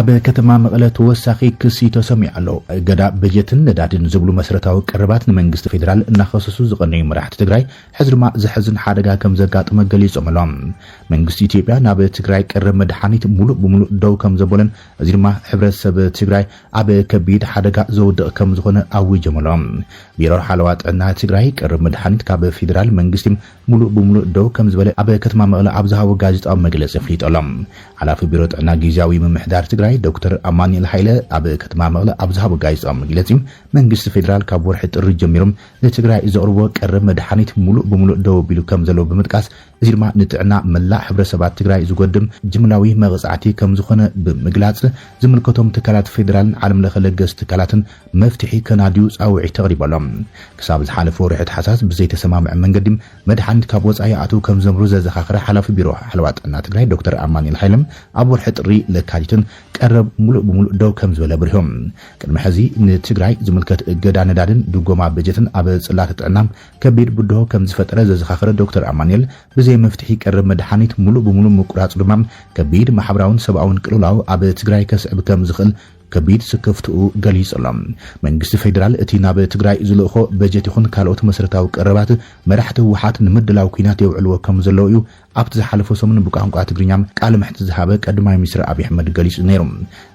كاب كتما مقلة وساخي كسيتو سميعلو قدا بجتن ندادن زبلو مسرتاو قربات نمنجست فيدرال ناخصصو زقني مراحت تግራይ حزرما زحزن حادقا كم زقاط مقليصو ملوم منجست إثيوبيا ناب تግራይ قرب مدحانيت ملو بملو دو كم زبولن ازيرما حبرت سب تግራይ اب كبيد حادقا زود كم زخونه اوج ملوم بيرور حلوات عنا تግራይ قرب مدحانيت كاب فيدرال منجستم ملو بملو دو كم زبل اب كتما مقلة ابزهاو غازيطاو مغلص فليطلم على في بيروت عنا غيزاوي ممحدار تግራይ دكتور أمانيل حيلة أب كتما مغلى أبزهاب جايز مجلسهم منجست فيدرال كابور حت الرجميرم لتجرى إذا أروى قرب مدحانيت ملو بملو دو بيلو كم زلو بمدقاس زيرما نتعنا ملا حبر سبات تجرى إذا قدم جملاوي مغزعتي كم زخنة بمجلس زملكتهم تكالات فيدرال عالم لخلقس تكالات مفتحي كناديوس أو اعتقرب لهم كساب الحالف ورحت حساس بزيت سماع من قدم مدحانيت كابوز أياتو كم زمروز زخاخرة حلف بيروح حلوات أن تجرى دكتور أمانيل حيلم أبو حت الري لكاجتن قرب ملو بملو دو كم زبل برهم كلمة حزي نتجرى زملكت جدان دادن دوغوما بجتن أب صلات عنام كبير بدو كم زفترة زخاخرة دكتور أمانيل بزي مفتحي قرب مدحانيت ملو بملو مقرات رمام كبير محبراون سبعون كلولاو أب تجرى كسب كم زخل كبير سكفتو غليص لهم منجست فيدرال اتي ناب تግራይ زلخو بجت يخون كالوت مسرتاو قربات مرحته وحات نمدلاو كينات يوعلو كم زلو يو ابت زحلفو سمن بقانقا تግርኛም ቃል محت زحابه ቀድማይ ሚኒስትር አብይ አህመድ ገሊጽ ነይሮም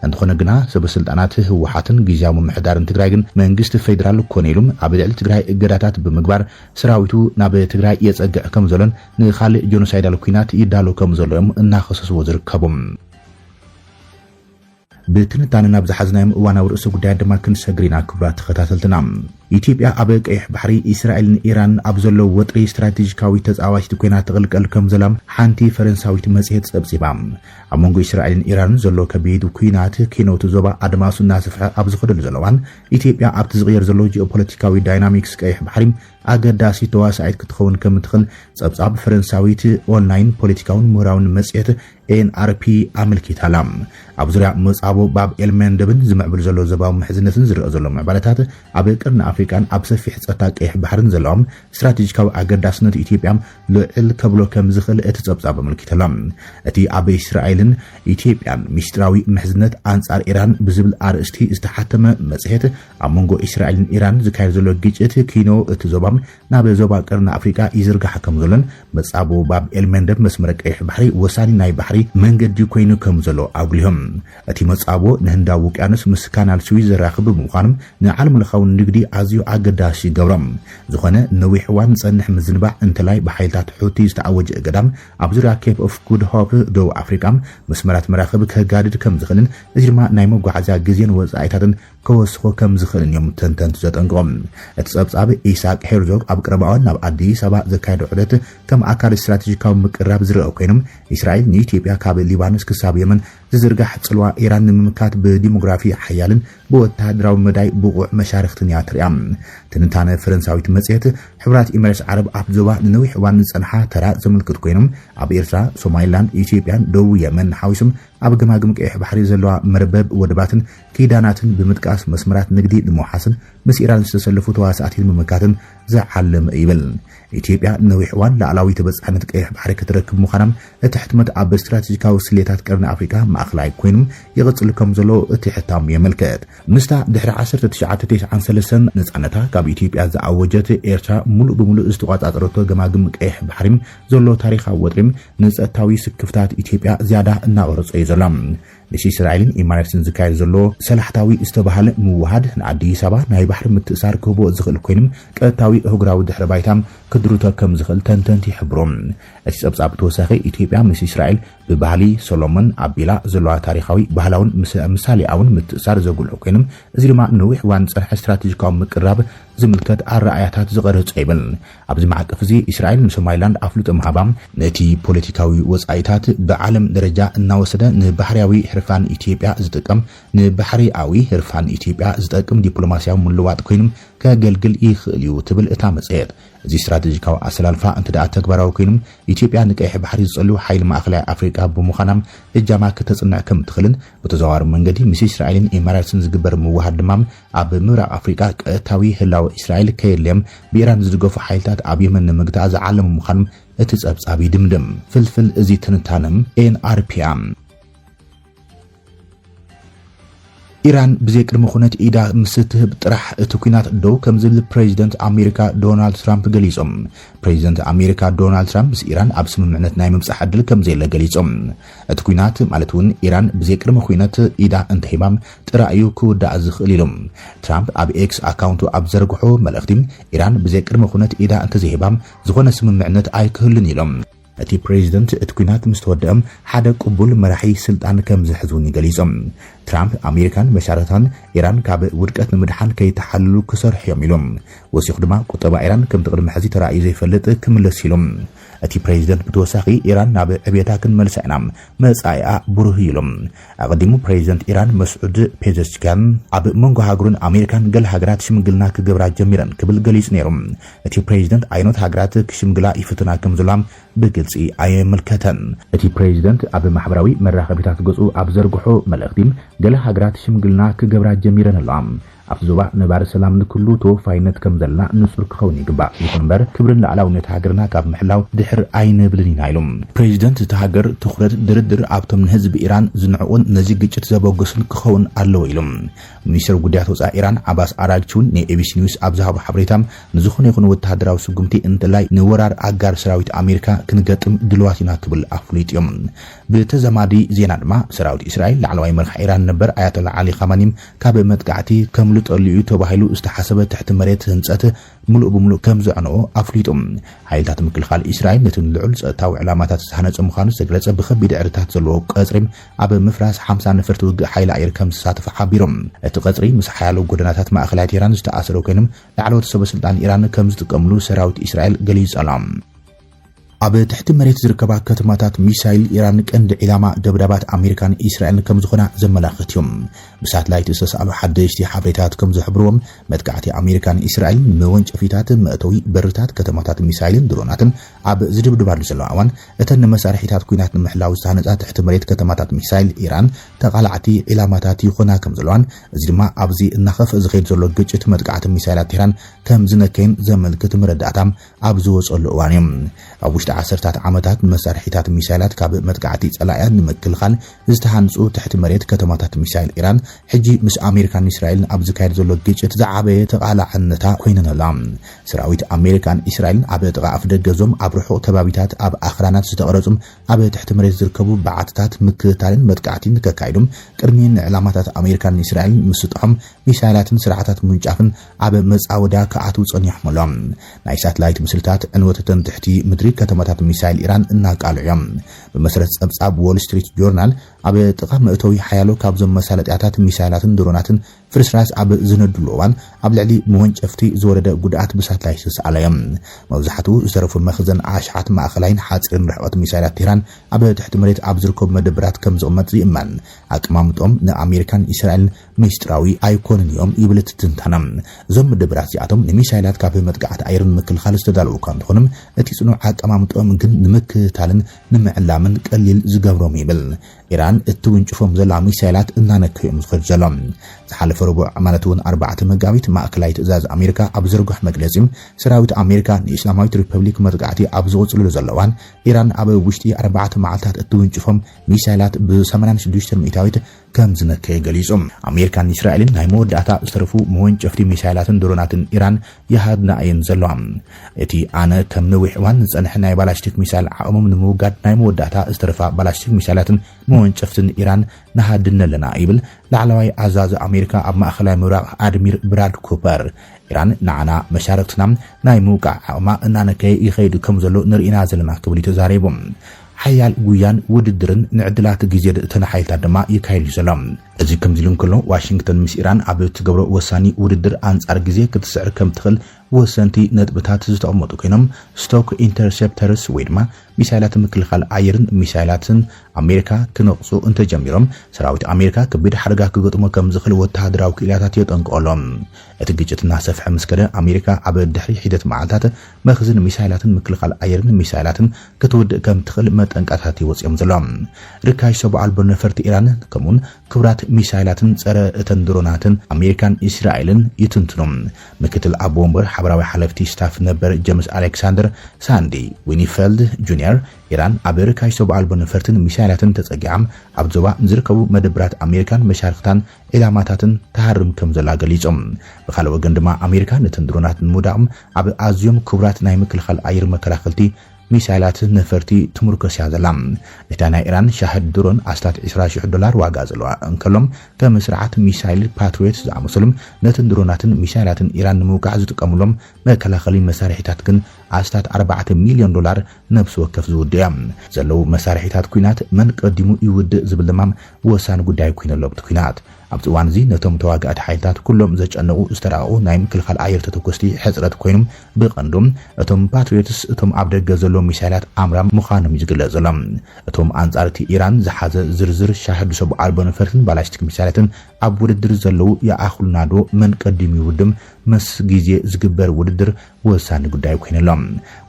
እንተኾነ ግና ሰበስልጣናት ህወሓትን ግዚያው ምሕዳርን ትግራይ ግን መንግስት ፌደራል ኮኔሉም ኣብ ልዕሊ ትግራይ እገዳታት ብምግባር ሰራዊቱ ናብ ትግራይ የጸግዕ ከም ዘሎን ንኻልእ ጆኖሳይዳል ኩናት ይዳሎ ከም ዘሎም እናኸሰስዎ ዝርከቦም بتنتاننا بزحزنايم وانا ورئيس قدايا دما كنسغرينا كبرات تخاتلتنا ኢትዮጵያ ኣብ ቀይሕ ባሕሪ እስራኤልን ኢራን ኣብ ዘሎ ወጥሪ ስትራቴጂካዊ ተጻዋች ኮይና ተገልቀል ከም ዘላም ሓንቲ ፈረንሳዊት መጽሔት ጸብጺባ ኣብ መንጎ እስራኤልን ኢራንን ዘሎ ከቢድ ኩናት ኪኖት ዞባ ኣድማሱና ስፍሐ ኣብ ዝኸደሉ ዘለዋን ኢትዮጵያ ኣብቲ ዝቕየር ዘሎ ጂኦፖለቲካዊ ዳይናሚክስ ቀይሕ ባሕሪ ኣገዳሲ ተዋሳኢት ክትኸውን ከም ትኽእል ጸብጻብ ፈረንሳዊት ኦንላይን ፖለቲካውን ምሁራውን መጽሔት ኤንአርፒ ኣመልኪታላ ኣብ ዙርያ መጻቦ ባብ ኤልመንደብን ዝምዕብል ዘሎ ዘባዊ ምሕዝነትን ዝርአ ዘሎ ምዕባለታት ኣብ ቀርኒ አፍሪካን ኣብ ሰፊሕ ጸጥታ ቀይሕ ባሕርን ዘለዎም ስትራቴጂካዊ ኣገዳስነት ኢትዮጵያ ልዕል ከብሎ ከም ዝኽእል እቲ ጸብጻብ ኣመልኪታላ እቲ ኣብ እስራኤልን ኢትዮጵያን ሚስጥራዊ ምሕዝነት ኣንጻር ኢራን ብዝብል ኣርእስቲ ዝተሓተመ መጽሔት ኣብ መንጎ እስራኤልን ኢራን ዝካየድ ዘሎ ግጭት ኪኖ እቲ ዞባ ናብ ዞባ ቀርኒ አፍሪካ ይዝርጋሕ ከም ዘሎን መጻቦ ባብ ኤልመንደብ መስመር ቀይሕ ባሕሪ ወሳኒ ናይ ባሕሪ መንገዲ ኮይኑ ከም ዘሎ ኣጉሊሆም እቲ መጻቦ ንህንዳዊ ውቅያኖስ ምስ ካናል ስዊዝ ዘራኽብ ብምዃኑ ንዓለም ለኻዊ ንግዲ ኣዝዩ ኣገዳሲ ገብሮም ዝኾነ ነዊሕ እዋን ጸንሕ ምዝንባዕ እንተላይ ብሓይልታት ሑቲ ዝተዓወጀ ገዳም ኣብ ዙርያ ኬፕ ኦፍ ጉድ ሆፕ ደቡብ ኣፍሪካ መስመራት መራኸቢ ከጋድድ ከም ዝኽእልን እዚ ድማ ናይ መጓዓዝያ ግዜን ወጻኢታትን ከወስኾ ከም ዝኽእልን እዮም ተንተንቲ ዘጠንቅቖም እቲ ጸብጻብ ኢሳቅ ሄርዞግ ኣብ ቀረባውን ናብ ኣዲስ ኣበባ ዘካየደ ዑደት ከም ኣካል ስትራቴጂካዊ ምቅራብ ዝረአ ኮይኖም እስራኤል ንኢትዮጵያ ካብ ሊባኖስ ክሳብ የመን ዝዝርጋሕ ጽልዋ ኢራን ንምምካት ብዲሞግራፊ ሓያልን ብወታደራዊ መዳይ ብቑዕ መሻርክትን እያ ትርያ ትንታነ ፈረንሳዊት መጽሔት ሕብራት ኤሚሬትስ ዓረብ ኣብ ዞባ ንነዊሕ እዋን ዝጸንሓ ተራ ዘመልክት ኮይኖም ኣብ ኤርትራ ሶማሊላንድ ኢትዮጵያን ደቡብ የመን ሓዊሶም ኣብ ገማግም ቀይሕ ባሕሪ ዘለዋ መርበብ ወደባትን ኪዳናትን ብምጥቃስ መስመራት ንግዲ ንምውሓስን ምስ ኢራን ዝተሰለፉ ተዋሳእቲ ንምምካትን ዝዓለመ ይብል ኢትዮጵያ ነዊሕ እዋን ላዕላዊ ተበጻሕነት ቀይሕ ባሕሪ ክትረክብ ምዃናም እቲ ሕትመት ኣብ ስትራቴጂካዊ ስሌታት ቀርኒ አፍሪካ ማእኸላይ ኮይኑ ይቕጽል ከም ዘሎ እቲ ሕታም የመልክት ምስታ ድሕሪ 1993 ነጻነታ ካብ ኢትዮጵያ ዝኣወጀት ኤርትራ ሙሉእ ብምሉእ ዝተቆጻጸረቶ ገማግም ቀይሕ ባሕሪ ዘሎ ታሪኻዊ ወጥሪም ንጸጥታዊ ስክፍታት ኢትዮጵያ ዝያዳ እናቐረጾ እዩ ዘሎ ንሲ እስራኤልን ኢማራትስን ዝካየድ ዘሎ ሰላሕታዊ ዝተባሃለ ምውሃድ ንኣዲስ ኣበባ ናይ ባሕሪ ምትእሳር ክህቦ ዝኽእል ኮይኖም ቀጥታዊ እህጉራዊ ድሕረ ባይታም ክድርቶ ከም ዝኽእል ተንተንቲ ይሕብሮም እቲ ጸብጻብ ተወሳኺ ኢትዮጵያ ምስ እስራኤል ብባህሊ ሶሎሞን ኣቢላ ዘለዋ ታሪኻዊ ባህላውን ምሳሌኣውን ምትእሳር ዘጉልዑ ኮይኖም እዚ ድማ ነዊሕ እዋን ጸንሐ ስትራቴጂካዊ ምቅራብ ዝምልከት ኣረኣያታት ዝቐረጸ ይብል ኣብዚ ማዕቀፍ እዚ እስራኤል ንሶማሊላንድ ኣፍልጦ ምሃባም ነቲ ፖለቲካዊ ወጻኢታት ብዓለም ደረጃ እናወሰደ ንባሕርያዊ ሕርፋን ኢትዮጵያ ዝጥቀም ንባሕርያዊ ሕርፋን ኢትዮጵያ ዝጠቅም ዲፕሎማሲያዊ ምልዋጥ ኮይኖም ከገልግል ይኽእል እዩ ትብል እታ መጽሔት እዚ ስትራቴጂካዊ ኣሰላልፋ እንትደኣ ተግባራዊ ኮይኖም ኢትዮጵያ ንቀይሕ ባሕሪ ዝጸልዩ ሓይሊ ማእኸላይ ኣፍሪካ ብምዃናም እጃማ ክትጽንዕ ከም ትኽእልን ብተዘዋዋሪ መንገዲ ምስ እስራኤልን ኢማራትስን ዝግበር ምውሃድ ድማ ኣብ ምብራቕ ኣፍሪካ ቀጥታዊ ህላዊ እስራኤል ከየልዮም ብኢራን ዝድገፉ ሓይልታት ኣብ የመን ንምግታእ ዝዓለሙ ምዃኖም እቲ ጸብጻብ ይድምድም ፍልፍል እዚ ትንታነም ኤንአርፒ ኢራን ብዘይቅድሚ ኩነት ኢዳ ምስትህብ ጥራሕ እቲ ኩናት ደው ከም ዝብል ፕሬዚደንት ኣሜሪካ ዶናልድ ትራምፕ ገሊጾም ፕሬዚደንት ኣሜሪካ ዶናልድ ትራምፕ ምስ ኢራን ኣብ ስምምዕነት ናይ ምብጻሕ ዕድል ከም ዘየለ ገሊጾም እቲ ኩናት ማለት እውን ኢራን ብዘይቅድሚ ኩነት ኢዳ እንተሂባም ጥራእዩ ክውዳእ ዝኽእል ኢሎም ትራምፕ ኣብ ኤክስ ኣካውንቱ ኣብ ዘርግሖ መልእኽቲ ኢራን ብዘይቅድሚ ኩነት ኢዳ እንተዘይሂባም ዝኾነ ስምምዕነት ኣይክህልን ኢሎም እቲ ፕሬዚደንት እቲ ኩናት ምስ ተወድአም ሓደ ቅቡል መራሒ ስልጣን ከም ዝሕዙን ገሊጾም ትራምፕ ኣሜሪካን መሻርታን ኢራን ካብ ውድቀት ንምድሓን ከይተሓልሉ ክሰርሑ እዮም ኢሎም ወሲኹ ድማ ቁጠባ ኢራን ከም ትቅድሚ ሕዚ ተራእዩ ዘይፈልጥ ክምለስ ኢሎም እቲ ፕሬዚደንት ብተወሳኺ ኢራን ናብ ዕብየታ ክንመልሳ ኢና መጻኢኣ ብሩህ ኢሎም ኣቐዲሙ ፕሬዚደንት ኢራን መስዑድ ፔዘሽኪያን ኣብ መንጎ ሃገሩን ኣሜሪካን ገለ ሃገራት ሽምግልና ክገብራ ጀሚረን ክብል ገሊጹ ነይሮም እቲ ፕሬዚደንት ኣይኖት ሃገራት ክሽምግላ ይፍትና ከም ዘሎም ብግልጺ ኣየመልከተን እቲ ፕሬዚደንት ኣብ ማሕበራዊ መራኸቢታት ገጹ ኣብ ዘርግሖ መልእኽቲ ገለ ሃገራት ሽምግልና ክገብራ ጀሚረን ኣለዋ ኣብቲ ዞባ ነባሪ ሰላም ንኩሉ ተወፋይነት ከም ዘለና ንጹር ክኸውን ይግባእ ይኹን እምበር ክብርን ላዕላውነት ሃገርና ካብ ምሕላው ድሕር ኣይንብልን ኢና ኢሎም ፕሬዚደንት እቲ ሃገር ትኹረት ድርድር ኣብቶም ንህዝቢ ኢራን ዝንዕቑን ነዚ ግጭት ዘበገሱን ክኸውን ኣለዎ ኢሎም ሚኒስትር ጉዳያት ወፃኢ ኢራን ዓባስ ኣራግቺውን ንኤቢሲ ኒውስ ኣብ ዝሃቦ ሓበሬታ ንዝኾነ ይኹን ወተሃደራዊ ስጉምቲ እንተላይ ንወራር ኣጋር ሰራዊት ኣሜሪካ ክንገጥም ድልዋት ኢና ክብል ኣፍሊጡ እዮም ብተዘማዲ ዜና ድማ ሰራዊት እስራኤል ላዕለዋይ መራሒ ኢራን ነበር ኣያቶላ ዓሊ ኻማኒ ካብ መጥቃዕቲ ከምልጠልዩ ተባሂሉ ዝተሓሰበ ትሕቲ መሬት ህንፀት ሙሉእ ብምሉእ ከም ዘዕንኦ ኣፍሊጦም ሓይልታት ምክልኻል እስራኤል ነቲ ልዑል ፀጥታዊ ዕላማታት ዝተሃነፀ ምዃኑ ዝተገለጸ ብከቢድ ዕርታት ዘለዎ ቀጽሪ ኣብ ምፍራስ 50 ነፈርቲ ውግእ ሓይሊ ኣየር ከም ዝሳተፈ ሓቢሮም እቲ ቀጽሪ ምስ ሓያሎ ጎደናታት ማእኸላት ኢራን ዝተኣሰረ ኮይኖም ላዕለዎት ሰበስልጣን ኢራን ከም ዝጥቀምሉ ሰራዊት እስራኤል ገሊጹ ኣሎ ኣብ ትሕቲ መሬት ዝርከባ ከተማታት ሚሳይል ኢራን ቀንዲ ዒላማ ደብዳባት ኣሜሪካን እስራኤልን ከም ዝኾና ዘመላኽት እዮም ብሳተላይት ዝተሰኣሉ ሓደሽቲ ሓበሬታት ከም ዝሕብርዎም መጥቃዕቲ ኣሜሪካን እስራኤል ንወንጨፊታት መእተዊ በርታት ከተማታት ሚሳይልን ድሮናትን ኣብ ዝድብድባሉ ዘለዋ እዋን እተን መሳርሒታት ኩናት ንምሕላው ዝተሃነፃ ትሕቲ መሬት ከተማታት ሚሳይል ኢራን ተቃላዕቲ ዒላማታት ይኾና ከም ዘለዋን እዚ ድማ ኣብዚ እናኸፍአ ዝኸይድ ዘሎ ግጭት መጥቃዕቲ ሚሳይላት ኢራን ከም ዝነከይን ዘመልክት መረዳእታ ኣብ ዝወፀሉ እዋን እዮም ኣብ ውሽጢ ዓሰርታት ዓመታት መሳርሒታት ሚሳይላት ካብ መጥቃዕቲ ጸላእያን ንምክልኻል ዝተሃንጹ ትሕቲ መሬት ከተማታት ሚሳይል ኢራን ሕጂ ምስ ኣሜሪካን እስራኤልን ኣብ ዝካየድ ዘሎ ግጭት ዝዓበየ ተቃላዕነታ ኮይነን ኣላ ሰራዊት ኣሜሪካን እስራኤልን ኣብ ጥቓ ኣፍ ደገ ዞም ኣብ ርሑቕ ከባቢታት ኣብ ኣኽራናት ዝተቐረጹ ኣብ ትሕቲ መሬት ዝርከቡ በዓትታት ምክትታልን መጥቃዕቲን ከካይዶም ቅድሚ ንዕላማታት ኣሜሪካን እስራኤልን ምስጥሖም ሚሳይላትን ስርዓታት ምንጫፍን ኣብ መጻወዳ ከኣትው ጸኒሖም ኣሎም ናይ ሳተላይት ምስልታት ዕንወተተን ትሕቲ ምድሪ ከተማታት ሚሳይል ኢራን እናቃልዑዮም በመሰረት ጸብጻብ ዎል ስትሪት ጆርናል ኣብ ጥቓ መእተዊ ሓያሎ ካብዞም መሳለጥያታት ሚሳይላትን ድሮናትን ፍርስራስ ኣብ ዝነድሉ እዋን ኣብ ልዕሊ መወንጨፍቲ ዝወረደ ጉድኣት ብሳተላይት ተሰኣለዮም መብዛሕትኡ ዝተረፉ መኽዘን ኣሽዓት ማእኸላይን ሓፂርን ርሕቐት ሚሳይላት ኢራን ኣብ ትሕቲ መሬት ኣብ ዝርከቡ መደብራት ከም ዝቕመጥ ይእመን ኣቀማምጦም ንኣሜሪካን እስራኤልን ሚስጥራዊ ኣይኮንን እዮም ይብል ትንተና እዞም መደብራት እዚኣቶም ንሚሳይላት ካብ መጥቃዕቲ ኣየርን ምክልኻል ዝተዳለዉ እኳ እንትኾኑም እቲ ጽኑዕ ኣቀማምጦም ግን ንምክትታልን ንምዕላምን ቀሊል ዝገብሮም ይብል ኢራን እትውንጭፎም ዘላ ሚሳይላት እናነከዮም ዝኸድ ዘሎም ዝሓለፈ ረቡዕ ማለት እውን 4 መጋቢት ማእከላይ ትእዛዝ ኣሜሪካ ኣብ ዝርግሕ መግለጺ ሰራዊት ኣሜሪካ ንእስላማዊት ሪፐብሊክ መጥቃዕቲ ኣብ ዝወጽሉ ዘለዋን ኢራን ኣብ ውሽጢ 4 መዓልታት እትውንጭፎም ሚሳይላት ብ86 ሚእታዊት ከም ዝነከየ ገሊጾም ኣሜሪካን እስራኤልን ናይ መወዳእታ ዝተረፉ መወንጨፍቲ ሚሳይላትን ድሮናትን ኢራን ይሃድና እየን ዘለዋ እቲ ኣነ ከም ነዊሕ እዋን ዝጸንሐ ናይ ባላስቲክ ሚሳይል ዓቕሞም ንምውጋድ ናይ መወዳእታ ዝተረፋ ባላስቲክ ሚሳይላትን መወንጨፍትን ኢራን ንሃድን ኣለና ይብል ላዕለዋይ ኣዛዚ ኣሜሪካ ኣብ ማእኸላይ ምብራቕ ኣድሚር ብራድ ኩፐር ኢራን ንዓና መሻርክትና ናይ ምውቃዕ ዓቕማ እናነከየ ይኸይድ ከም ዘሎ ንርኢና ዘለና ክብል ተዛሪቦም ሓያል ጉያን ውድድርን ንዕድላት ግዜ ተናሓይልታት ድማ ይካየድ ዘሎም እዚ ከምዚ ኢሉ እንከሎ ዋሽንግተን ምስ ኢራን ኣብ ትገብሮ ወሳኒ ውድድር ኣንጻር ግዜ ክትስዕር ከም ትኽእል ወሰንቲ ነጥብታት ዝተቐመጡ ኮይኖም ስቶክ ኢንተርሴፕተርስ ወይ ድማ ሚሳይላት ምክልኻል ኣየርን ሚሳይላትን ኣሜሪካ ክነቕፁ እንተጀሚሮም ሰራዊት ኣሜሪካ ከቢድ ሓደጋ ክገጥሞ ከም ዝኽእል ወተሃደራዊ ክእላታት የጠንቅቖሎም እቲ ግጭት እናሰፍሐ ምስከደ ኣሜሪካ ኣብ ድሕሪ ሒደት መዓልታት መኽዝን ሚሳይላትን ምክልኻል ኣየርን ሚሳይላትን ክትውድእ ከም ትኽእል መጠንቀቕታት ይወፅዮም ዘሎም ርካሽ ሰብዓ ኣልቦ ነፈርቲ ኢራን ከምኡን ክብራት ሚሳይላትን ጸረ እተን ድሮናትን ኣሜሪካን እስራኤልን ይትንትኖም ምክትል ኣብ ወንበር ማሕበራዊ ሓለፍቲ ስታፍ ነበር ጄምስ አሌክሳንደር ሳንዲ ዊኒፌልድ ጁኒየር ኢራን አሜሪካ ይሰብአል በነፈርትን ሚሳይላትን ተጸጊዓም ኣብ ዞባ ዝርከቡ መደብራት አሜሪካን መሻርክታን ኢላማታትን ተሃርም ከም ዘላ ገሊጾም በኻልእ ወገን ድማ አሜሪካ ነተን ድሮናት ንምውዳቕ ኣብ ኣዝዮም ክቡራት ናይ ምክልኻል ኣየር መከላኸልቲ ሚሳይላት ነፈርቲ ትምርኮስ ያዘላ እታ ናይ ኢራን ሻህድ ድሮን ኣስታት $20,000 ዋጋ ዘለዋ እንከሎም ከም ስርዓት ሚሳይል ፓትሪዮት ዝኣመሰሉም ነተን ድሮናትን ሚሳይላትን ኢራን ንምውቃዕ ዝጥቀምሎም መከላኸሊ መሳርሒታት ግን ኣስታት $4 ሚልዮን ነብስ ወከፍ ዝውድያ ዘለው መሳርሒታት ኩናት መን ቀዲሙ ይውድእ ዝብል ድማ ወሳኒ ጉዳይ ኮይነሎ ብትኩናት ኣብ ጽዋን እዚ ነቶም ተዋጋእቲ ሓይልታት ኩሎም ዘጨነቁ ዝተራቀቁ ናይ ምክልኻል ኣየር ተተኮስቲ ሕጽረት ኮይኖም ብቐንዶም እቶም ፓትሪዮትስ እቶም ኣብ ደገ ዘሎ ሚሳይላት ኣምራም ምዃኖም ይዝግለጽ ዘሎ እቶም አንጻርቲ ኢራን ዝሓዘ ዝርዝር ሻህድ ሰብኣል በነፈርትን ባላስቲክ ሚሳይላትን ኣብ ውድድር ዘለው የኣኽሉናዶ መን ቀዲሙ ይውድም መስ ጊዜ ዝግበር ውድድር ወሳኒ ጉዳይ ኮይነሎም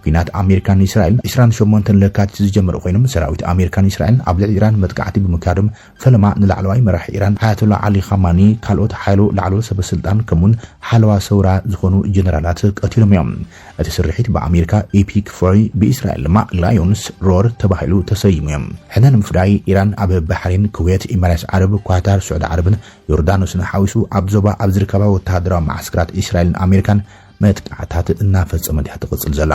ኩናት አሜሪካን እስራኤል 28 ለካቲት ዝጀመረ ኮይኖም ሰራዊት አሜሪካን እስራኤል ኣብ ልዕሊ ኢራን መጥቃዕቲ ብምካድም ፈለማ ንላዕለዋይ መራሒ ኢራን አያቶላ አሊ ኻማኒ ካልኦት ሓይሉ ላዕለወ ሰበስልጣን ከሙን ሓለዋ ሰውራ ዝኾኑ ጀነራላት ቀቲሎም እዮም እቲ ስርሒት በአሜሪካ ኤፒክ ፎሪ በእስራኤል ድማ ላዮንስ ሮር ተባሂሉ ተሰይሙ እዮም ሕነን ምፍዳይ ኢራን ኣብ ባህሬን ኩዌት ኢሚሬትስ ዓረብ ኳታር ሱዑድ ዓረብን ዮርዳኖስን ሓዊሱ ኣብ ዞባ ኣብ ዝርከባ ወተሃደራዊ ማዕስከራት እስራኤልን አሜሪካን መጥቃዕታት እናፈጸመ ትቅጽል ዘላ